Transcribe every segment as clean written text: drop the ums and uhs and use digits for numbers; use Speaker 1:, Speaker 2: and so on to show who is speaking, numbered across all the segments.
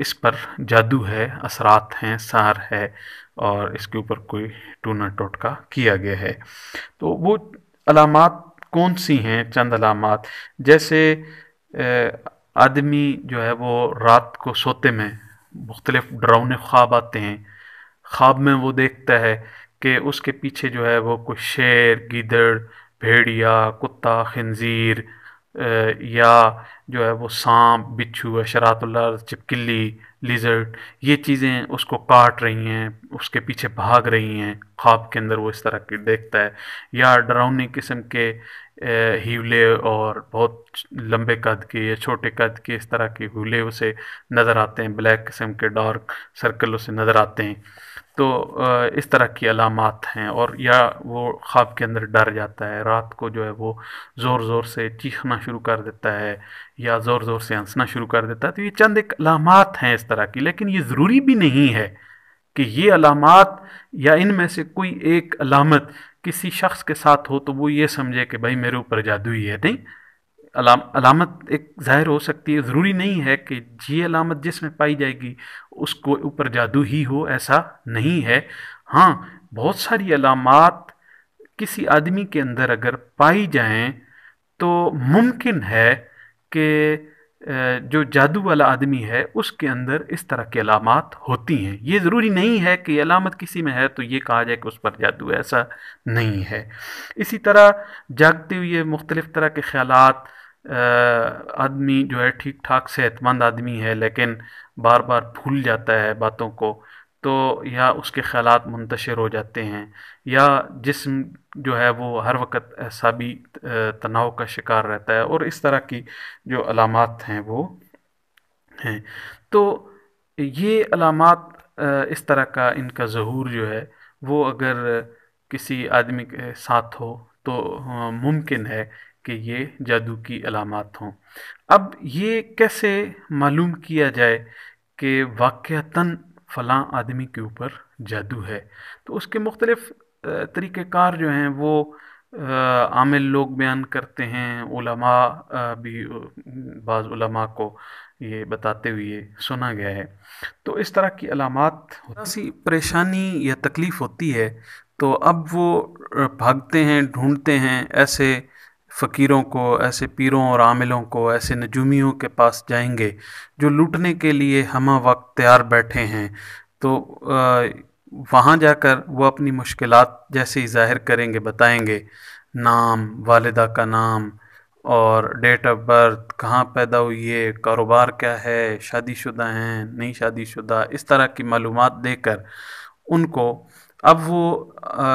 Speaker 1: اس پر جادو ہے، اثرات ہیں، سحر ہے اور اس کے اوپر کوئی ٹونا ٹوٹکا کیا گیا ہے۔ تو وہ علامات کون سی ہیں؟ چند علامات، جیسے آدمی جو ہے وہ رات کو سوتے میں مختلف ڈراؤنے خواب آتے ہیں، خواب میں وہ دیکھتا ہے کہ اس کے پیچھے جو ہے وہ کوئی شیر، گیدڑ، بھیڑیا، کتا، خنزیر، یا جو ہے وہ سانپ، بچھو، حشرات الارض، چپکلی، لیزرڈ، یہ چیزیں اس کو کاٹ رہی ہیں، اس کے پیچھے بھاگ رہی ہیں، خواب کے اندر وہ اس طرح کی دیکھتا ہے۔ یا ڈراؤنی قسم کے ہیولے اور بہت لمبے قد کے یا چھوٹے قد کے اس طرح کے ہیولے اسے نظر آتے ہیں، بلیک قسم کے ڈارک سرکل اسے نظر آتے ہیں۔ تو اس طرح کی علامات ہیں۔ اور یا وہ خواب کے اندر ڈر جاتا ہے، رات کو جو ہے وہ زور زور سے چیخنا شروع کر دیتا ہے یا زور زور سے ہنسنا شروع کر دیتا ہے۔ تو یہ چند ایک علامات ہیں اس طرح کی، لیکن یہ ضروری بھی نہیں ہے کہ یہ علامات یا ان میں سے کوئی ایک علامت کسی شخص کے ساتھ ہو تو وہ یہ سمجھے کہ بھائی میرے اوپر جادو ہی ہے۔ نہیں، علامت ایک ظاہر ہو سکتی ہے، ضروری نہیں ہے کہ یہ علامت جس میں پائی جائے گی اس کو اوپر جادو ہی ہو، ایسا نہیں ہے۔ ہاں، بہت ساری علامات کسی آدمی کے اندر اگر پائی جائیں تو ممکن ہے کہ جو جادو والا آدمی ہے اس کے اندر اس طرح کی علامات ہوتی ہیں۔ یہ ضروری نہیں ہے کہ یہ علامت کسی میں ہے تو یہ کہا جائے کہ اس پر جادو ہے، ایسا نہیں ہے۔ اسی طرح جاگتے ہوئے مختلف طرح کے خیالات، آدمی جو ہے ٹھیک ٹھاک صحت مند آدمی ہے لیکن بار بار بھول جاتا ہے باتوں کو، تو یا اس کے خیالات منتشر ہو جاتے ہیں، یا جسم جو ہے وہ ہر وقت اعصابی تناؤ کا شکار رہتا ہے، اور اس طرح کی جو علامات ہیں وہ ہیں۔ تو یہ علامات اس طرح کا ان کا ظہور جو ہے وہ اگر کسی آدمی کے ساتھ ہو تو ممکن ہے کہ یہ جادو کی علامات ہوں۔ اب یہ کیسے معلوم کیا جائے کہ واقعتاً فلاں آدمی کے اوپر جادو ہے؟ تو اس کے مختلف طریقہ کار جو ہیں وہ عامل لوگ بیان کرتے ہیں، علماء بھی بعض علماء کو یہ بتاتے ہوئے سنا گیا ہے۔ تو اس طرح کی علامات سی پریشانی یا تکلیف ہوتی ہے تو اب وہ بھاگتے ہیں، ڈھونڈتے ہیں ایسے فقیروں کو، ایسے پیروں اور عاملوں کو، ایسے نجومیوں کے پاس جائیں گے جو لوٹنے کے لیے ہمہ وقت تیار بیٹھے ہیں۔ تو وہاں جا کر وہ اپنی مشکلات جیسے ہی ظاہر کریں گے، بتائیں گے، نام، والدہ کا نام اور ڈیٹ آف برتھ، کہاں پیدا ہوئی ہے، کاروبار کیا ہے، شادی شدہ ہیں، نہیں شادی شدہ، اس طرح کی معلومات دے کر ان کو اب وہ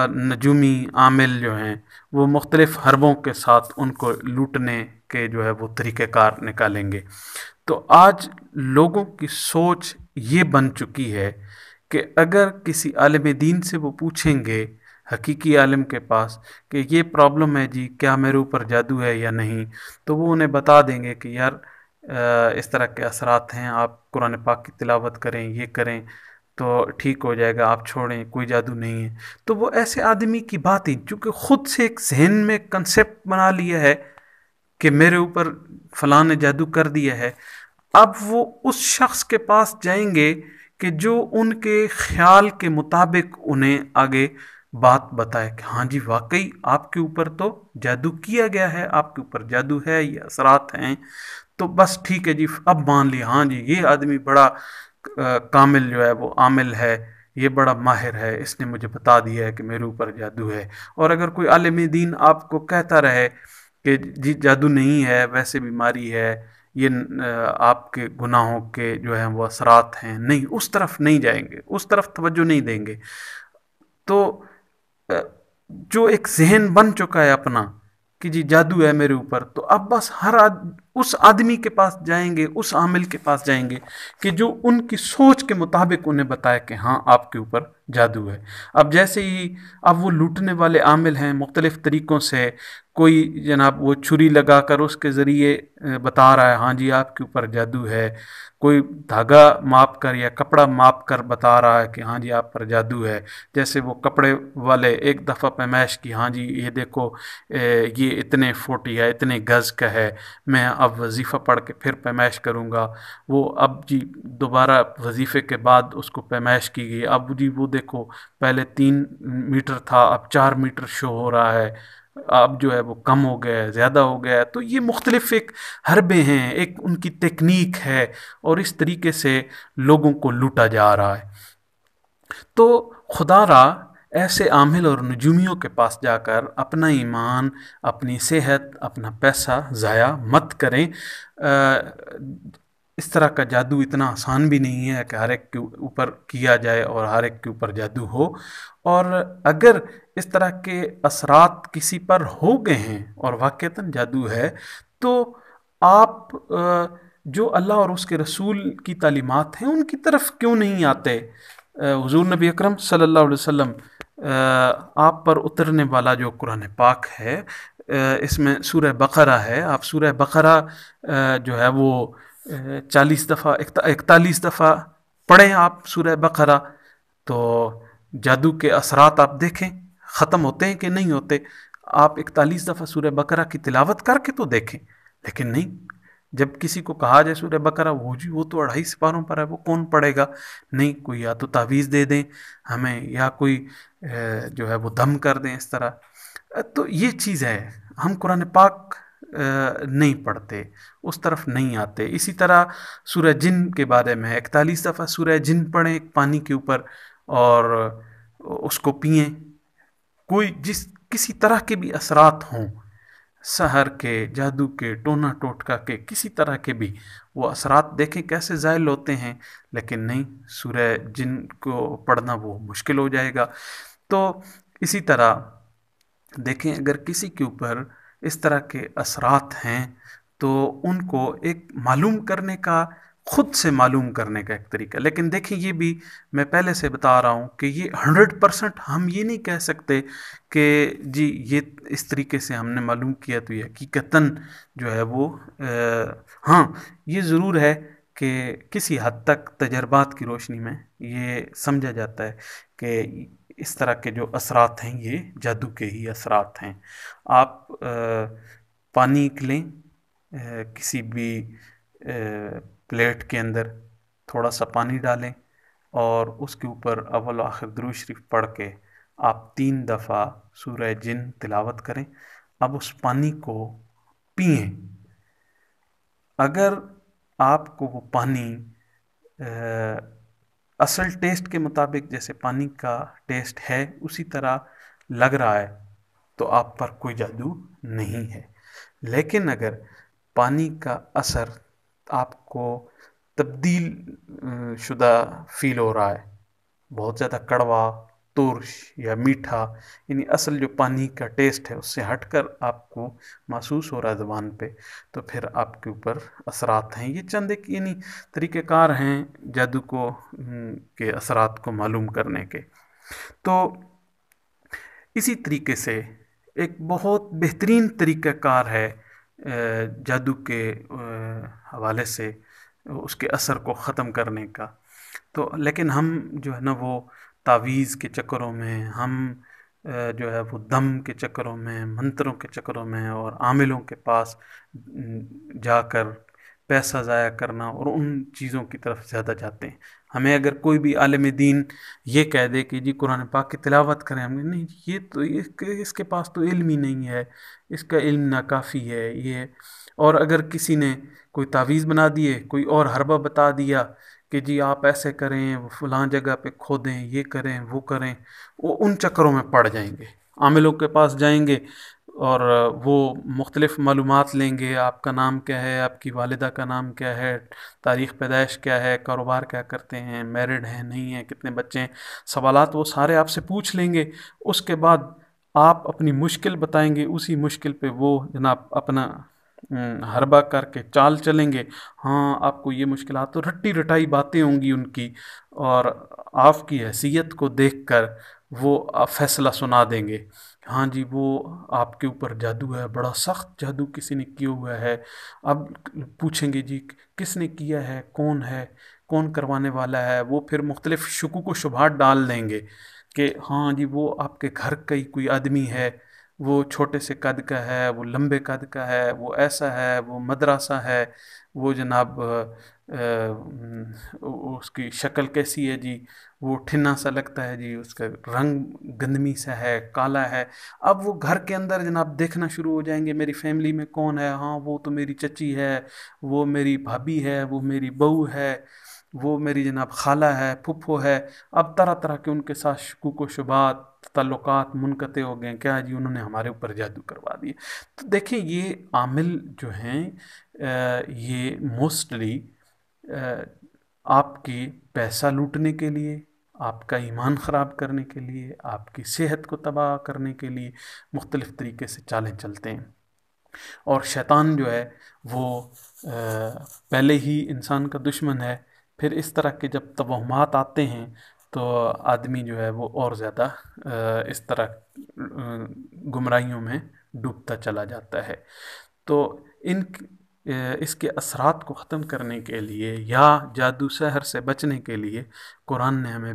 Speaker 1: نجومی عامل جو ہیں وہ مختلف حربوں کے ساتھ ان کو لوٹنے کے جو ہے وہ طریقہ کار نکالیں گے۔ تو آج لوگوں کی سوچ یہ بن چکی ہے کہ اگر کسی عالم دین سے وہ پوچھیں گے، حقیقی عالم کے پاس، کہ یہ پرابلم ہے جی، کیا میرے اوپر جادو ہے یا نہیں، تو وہ انہیں بتا دیں گے کہ یار اس طرح کے اثرات ہیں، آپ قرآن پاک کی تلاوت کریں، یہ کریں تو ٹھیک ہو جائے گا، آپ چھوڑیں، کوئی جادو نہیں ہے۔ تو وہ ایسے آدمی کی باتیں، چونکہ خود سے ایک ذہن میں کنسیپٹ بنا لیا ہے کہ میرے اوپر فلاں نے جادو کر دیا ہے، اب وہ اس شخص کے پاس جائیں گے کہ جو ان کے خیال کے مطابق انہیں آگے بات بتائے کہ ہاں جی واقعی آپ کے اوپر تو جادو کیا گیا ہے، آپ کے اوپر جادو ہے، یہ اثرات ہیں، تو بس ٹھیک ہے جی، اب مان لیا ہاں جی یہ آدمی بڑا کامل جو ہے وہ عامل ہے، یہ بڑا ماہر ہے، اس نے مجھے بتا دیا ہے کہ میرے اوپر جادو ہے۔ اور اگر کوئی عالم دین آپ کو کہتا رہے کہ جی جادو نہیں ہے، ویسے بیماری ہے، یہ آپ کے گناہوں کے جو ہیں وہ اثرات ہیں، نہیں، اس طرف نہیں جائیں گے، اس طرف توجہ نہیں دیں گے۔ تو جو ایک ذہن بن چکا ہے اپنا کہ جی جادو ہے میرے اوپر، تو اب بس اس آدمی کے پاس جائیں گے، اس عامل کے پاس جائیں گے کہ جو ان کی سوچ کے مطابق انہیں بتائے کہ ہاں آپ کے اوپر جادو ہے۔ اب جیسے ہی اب وہ لوٹنے والے عامل ہیں، مختلف طریقوں سے، کوئی جناب وہ چھری لگا کر اس کے ذریعے بتا رہا ہے ہاں جی آپ کے اوپر جادو ہے، کوئی دھاگا ماپ کر یا کپڑا ماپ کر بتا رہا ہے کہ ہاں جی آپ پر جادو ہے، جیسے وہ کپڑے والے ایک دفعہ پیمائش کی، ہاں جی یہ دیکھو یہ اتنے فٹ یا اتنے گز کا ہے، میں اب وظیفہ پڑھ کے پھر پیمائش کروں گا، وہ اب جی دوبارہ وظیفے کے بعد اس کو پیمائش کی گئی، اب جی وہ دیکھو پہلے 3 میٹر تھا اب 4 میٹر شو ہو رہا ہے، اب جو ہے وہ کم ہو گیا ہے، زیادہ ہو گیا ہے۔ تو یہ مختلف ایک حربے ہیں، ایک ان کی تکنیک ہے، اور اس طریقے سے لوگوں کو لوٹا جا رہا ہے۔ تو خدا را ایسے عامل اور نجومیوں کے پاس جا کر اپنا ایمان، اپنی صحت، اپنا پیسہ ضائع مت کریں۔ اس طرح کا جادو اتنا آسان بھی نہیں ہے کہ ہر ایک کے اوپر کیا جائے اور ہر ایک کے اوپر جادو ہو، اور اگر اس طرح کے اثرات کسی پر ہو گئے ہیں اور واقعتاً جادو ہے، تو آپ جو اللہ اور اس کے رسول کی تعلیمات ہیں ان کی طرف کیوں نہیں آتے؟ حضور نبی اکرم صلی اللہ علیہ وسلم آپ پر اترنے والا جو قرآن پاک ہے، اس میں سورہ بقرہ ہے، آپ سورہ بقرہ جو ہے وہ 40 دفعہ 41 دفعہ پڑھیں آپ سورہ بقرہ، تو جادو کے اثرات آپ دیکھیں ختم ہوتے ہیں کہ نہیں ہوتے۔ آپ 41 دفعہ سورہ بقرہ کی تلاوت کر کے تو دیکھیں، لیکن نہیں، جب کسی کو کہا جائے سورہ بقرہ، وہ تو 2.5 سپاروں پر ہے، وہ کون پڑھے گا؟ نہیں، کوئی یا تو تعویذ دے دیں ہمیں، یا کوئی جو ہے وہ دم کر دیں اس طرح۔ تو یہ چیز ہے، ہم قرآن پاک نہیں پڑھتے، اس طرف نہیں آتے۔ اسی طرح سورہ جن کے بارے میں 41 دفعہ سورہ جن پڑھیں پانی کے اوپر، اور اس کو پئیں، کوئی کسی طرح کے بھی اثرات ہوں، سحر کے، جادو کے، ٹونا ٹوٹکا کے، کسی طرح کے بھی وہ اثرات دیکھیں کیسے زائل ہوتے ہیں، لیکن نہیں، سورہ جن کو پڑھنا وہ مشکل ہو جائے گا۔ تو اسی طرح دیکھیں اگر کسی کے اوپر اس طرح کے اثرات ہیں تو ان کو ایک معلوم کرنے کا، خود سے معلوم کرنے کا ایک طریقہ، لیکن دیکھیں یہ بھی میں پہلے سے بتا رہا ہوں کہ یہ 100% ہم یہ نہیں کہہ سکتے کہ جی یہ اس طریقے سے ہم نے معلوم کیا تو یہ حقیقتاً جو ہے وہ ہاں، یہ ضرور ہے کہ کسی حد تک تجربات کی روشنی میں یہ سمجھا جاتا ہے کہ اس طرح کے جو اثرات ہیں یہ جادو کے ہی اثرات ہیں۔ آپ پانی لیں، کسی بھی پلیٹ کے اندر تھوڑا سا پانی ڈالیں، اور اس کے اوپر اول و آخر درود شریف پڑھ کے آپ 3 دفعہ سورہ جن تلاوت کریں۔ اب اس پانی کو پئیں، اگر آپ کو وہ پانی اصل ٹیسٹ کے مطابق جیسے پانی کا ٹیسٹ ہے اسی طرح لگ رہا ہے تو آپ پر کوئی جادو نہیں ہے، لیکن اگر پانی کا اثر آپ کو تبدیل شدہ فیل ہو رہا ہے، بہت زیادہ کڑوا، ترش یا میٹھا، یعنی اصل جو پانی کا ٹیسٹ ہے اس سے ہٹ کر آپ کو محسوس ہو رہا ہے زبان پہ، تو پھر آپ کے اوپر اثرات ہیں۔ یہ چند ایک یعنی طریقہ کار ہیں جادو کو کے اثرات کو معلوم کرنے کے۔ تو اسی طریقے سے ایک بہت بہترین طریقہ کار ہے جادو کے حوالے سے اس کے اثر کو ختم کرنے کا، تو لیکن ہم جو ہے نا وہ تعویذ کے چکروں میں، ہم جو ہے وہ دم کے چکروں میں، منتروں کے چکروں میں اور عاملوں کے پاس جا کر پیسہ ضائع کرنا اور ان چیزوں کی طرف زیادہ جاتے ہیں۔ ہمیں اگر کوئی بھی عالم دین یہ کہہ دے کہ جی قرآن پاک کی تلاوت کریں، ہم نہیں، یہ تو اس کے پاس تو علم ہی نہیں ہے، اس کا علم ناکافی ہے یہ، اور اگر کسی نے کوئی تعویذ بنا دیے، کوئی اور حربہ بتا دیا کہ جی آپ ایسے کریں، فلاں جگہ پہ کھودیں، یہ کریں، وہ کریں، وہ ان چکروں میں پڑ جائیں گے، عاملوں کے پاس جائیں گے اور وہ مختلف معلومات لیں گے، آپ کا نام کیا ہے، آپ کی والدہ کا نام کیا ہے، تاریخ پیدائش کیا ہے، کاروبار کیا کرتے ہیں، میرڈ ہیں نہیں ہیں، کتنے بچے ہیں، سوالات وہ سارے آپ سے پوچھ لیں گے۔ اس کے بعد آپ اپنی مشکل بتائیں گے، اسی مشکل پہ وہ جناب اپنا حربہ کر کے چال چلیں گے۔ ہاں، آپ کو یہ مشکلات تو رٹی رٹائی باتیں ہوں گی ان کی، اور آپ کی حیثیت کو دیکھ کر وہ فیصلہ سنا دیں گے، ہاں جی وہ آپ کے اوپر جادو ہے، بڑا سخت جادو کسی نے کیا ہوا ہے۔ اب پوچھیں گے جی کس نے کیا ہے، کون کروانے والا ہے، وہ پھر مختلف شکوک و شبہات ڈال دیں گے کہ ہاں جی وہ آپ کے گھر کا ہی کوئی آدمی ہے، وہ چھوٹے سے قد کا ہے، وہ لمبے قد کا ہے، وہ ایسا ہے، وہ مدرسہ ہے، وہ جناب اس کی شکل کیسی ہے جی، وہ ٹھنا سا لگتا ہے جی، اس کا رنگ گندمی سا ہے، کالا ہے۔ اب وہ گھر کے اندر جناب دیکھنا شروع ہو جائیں گے میری فیملی میں کون ہے، ہاں وہ تو میری چچی ہے، وہ میری بھابھی ہے، وہ میری بہو ہے، وہ میری جناب خالہ ہے، پھپھو ہے۔ اب طرح طرح کے ان کے ساتھ شکوک و شبہات، تعلقات منقطع ہو گئے، کیا جی انہوں نے ہمارے اوپر جادو کروا دیے۔ تو دیکھیں یہ عامل جو ہیں یہ موسٹلی آپ کی پیسہ لوٹنے کے لیے، آپ کا ایمان خراب کرنے کے لیے، آپ کی صحت کو تباہ کرنے کے لیے مختلف طریقے سے چالیں چلتے ہیں۔ اور شیطان جو ہے وہ پہلے ہی انسان کا دشمن ہے، پھر اس طرح کے جب توہمات آتے ہیں تو آدمی جو ہے وہ اور زیادہ اس طرح گمراہیوں میں ڈوبتا چلا جاتا ہے۔ تو اس کے اثرات کو ختم کرنے کے لیے یا جادو سحر سے بچنے کے لیے قرآن نے ہمیں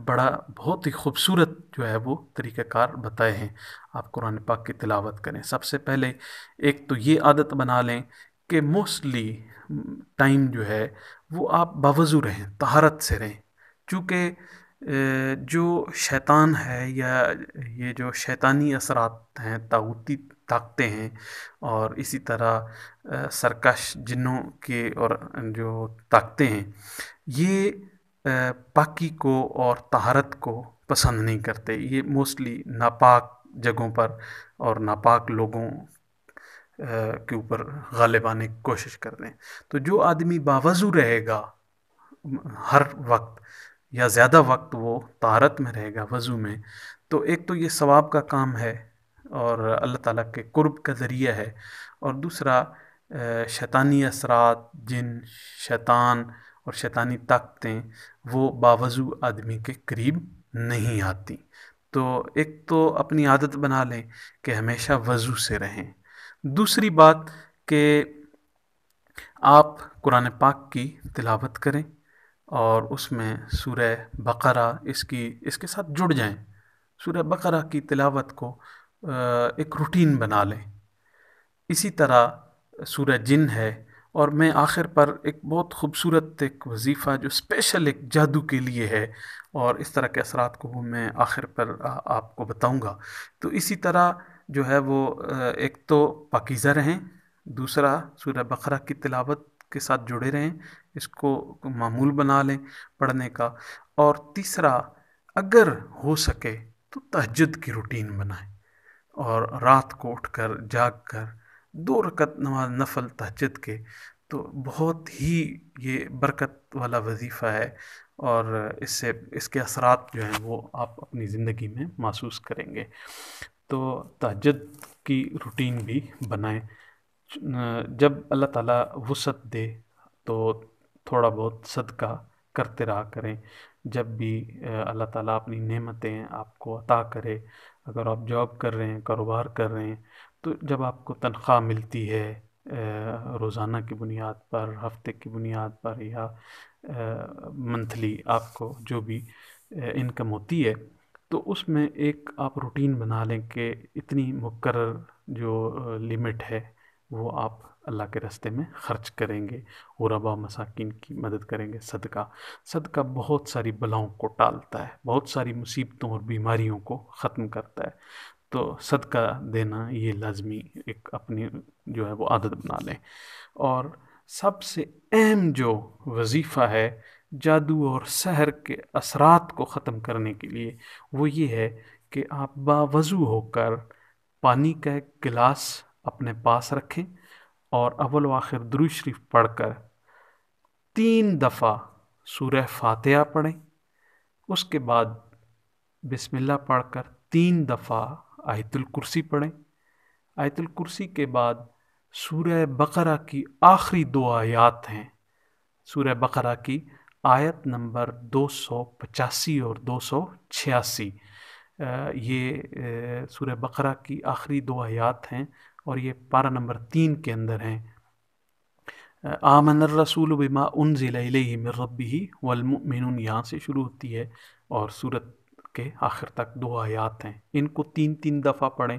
Speaker 1: بڑا بہت ہی خوبصورت جو ہے وہ طریقہ کار بتائے ہیں۔ آپ قرآن پاک کی تلاوت کریں۔ سب سے پہلے ایک تو یہ عادت بنا لیں کہ موسٹلی ٹائم جو ہے وہ آپ باوضو رہیں، طہارت سے رہیں، چونکہ جو شیطان ہے یا یہ جو شیطانی اثرات ہیں، طاغوتی طاقتیں ہیں، اور اسی طرح سرکش جنوں کے اور جو طاقتیں ہیں، یہ پاکی کو اور طہارت کو پسند نہیں کرتے۔ یہ موسٹلی ناپاک جگہوں پر اور ناپاک لوگوں کے اوپر غالب آنے کی کوشش کرتے ہیں۔ تو جو آدمی باوضو رہے گا ہر وقت یا زیادہ وقت وہ طہارت میں رہے گا، وضو میں، تو ایک تو یہ ثواب کا کام ہے اور اللہ تعالیٰ کے قرب کا ذریعہ ہے، اور دوسرا شیطانی اثرات، جن، شیطان اور شیطانی طاقتیں وہ باوضو آدمی کے قریب نہیں آتی۔ تو ایک تو اپنی عادت بنا لیں کہ ہمیشہ وضو سے رہیں۔ دوسری بات کہ آپ قرآن پاک کی تلاوت کریں اور اس میں سورہ بقرہ اس کے ساتھ جڑ جائیں۔ سورہ بقرہ کی تلاوت کو ایک روٹین بنا لیں۔ اسی طرح سورہ جن ہے، اور میں آخر پر ایک بہت خوبصورت ایک وظیفہ جو اسپیشل ایک جادو کے لیے ہے، اور اس طرح کے اثرات کو وہ میں آخر پر آپ کو بتاؤں گا۔ تو اسی طرح جو ہے وہ ایک تو پاکیزہ رہیں، دوسرا سورہ بقرہ کی تلاوت کے ساتھ جڑے رہیں، اس کو معمول بنا لیں پڑھنے کا، اور تیسرا اگر ہو سکے تو تہجد کی روٹین بنائیں، اور رات کو اٹھ کر جاگ کر 2 رکعت نماز نفل تہجد کے، تو بہت ہی یہ برکت والا وظیفہ ہے، اور اس کے اثرات جو ہیں وہ آپ اپنی زندگی میں محسوس کریں گے۔ تو تہجد کی روٹین بھی بنائیں۔ جب اللہ تعالیٰ وسعت دے تو تھوڑا بہت صدقہ کرتے رہا کریں۔ جب بھی اللہ تعالیٰ اپنی نعمتیں آپ کو عطا کرے، اگر آپ جاب کر رہے ہیں، کاروبار کر رہے ہیں، تو جب آپ کو تنخواہ ملتی ہے روزانہ کی بنیاد پر، ہفتے کی بنیاد پر، یا منتھلی آپ کو جو بھی انکم ہوتی ہے، تو اس میں ایک آپ روٹین بنا لیں کہ اتنی مقرر جو لمٹ ہے وہ آپ اللہ کے راستے میں خرچ کریں گے، غربا مساکین کی مدد کریں گے۔ صدقہ بہت ساری بلاؤں کو ٹالتا ہے، بہت ساری مصیبتوں اور بیماریوں کو ختم کرتا ہے۔ تو صدقہ دینا یہ لازمی ایک اپنی جو ہے وہ عادت بنا لیں۔ اور سب سے اہم جو وظیفہ ہے جادو اور سحر کے اثرات کو ختم کرنے کے لیے، وہ یہ ہے کہ آپ باوضو ہو کر پانی کا ایک گلاس اپنے پاس رکھیں، اور اول و آخر درود شریف پڑھ کر 3 دفعہ سورہ فاتحہ پڑھیں۔ اس کے بعد بسم اللہ پڑھ کر 3 دفعہ آیت الکرسی پڑھیں۔ آیت الکرسی کے بعد سورہ بقرہ کی آخری 2 آیات ہیں، سورہ بقرہ کی آیت نمبر 285 اور 286، یہ سورہ بقرہ کی آخری 2 آیات ہیں، اور یہ پارہ نمبر 3 کے اندر ہیں۔ آمن الرسول بما انزل الیہ من ربہ والمؤمنون، یہاں سے شروع ہوتی ہے، اور سورت کے آخر تک 2 آیات ہیں۔ ان کو 3 دفعہ پڑھیں۔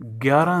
Speaker 1: 11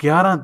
Speaker 1: 11